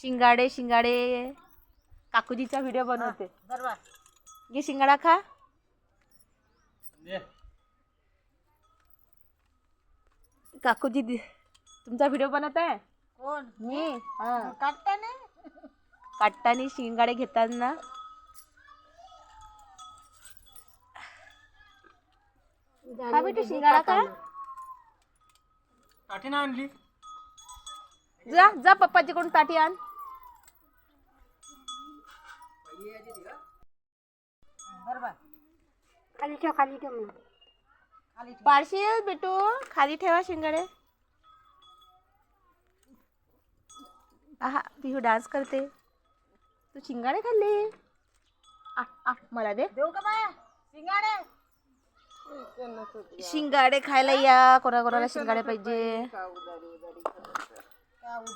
शिंगाडे शिंगाडे काकूजीचा video बनवते. बरोबर ये शिंगाडा खा. काकूजी तुमचा व्हिडिओ बनवत आहे. कोण मी हा काटता नाही काटतानी शिंगाडे घेताना हा बेटू शिंगाडा खा. काठी ना आणली. जा जा पप्पाजीकडून ताटी आण. बरोबर खाली ठेव म्हणून. खाली ठेव. पाडशील बेटू खाली ठेवा शिंगाडे. आहा पिहू डान्स करते. तू शिंगाडे खाल्ले. मला दे. देऊ का बाया शिंगाडे शिंगाडे खायला या. कोणाकोणाला शिंगाडे पाहिजे. काय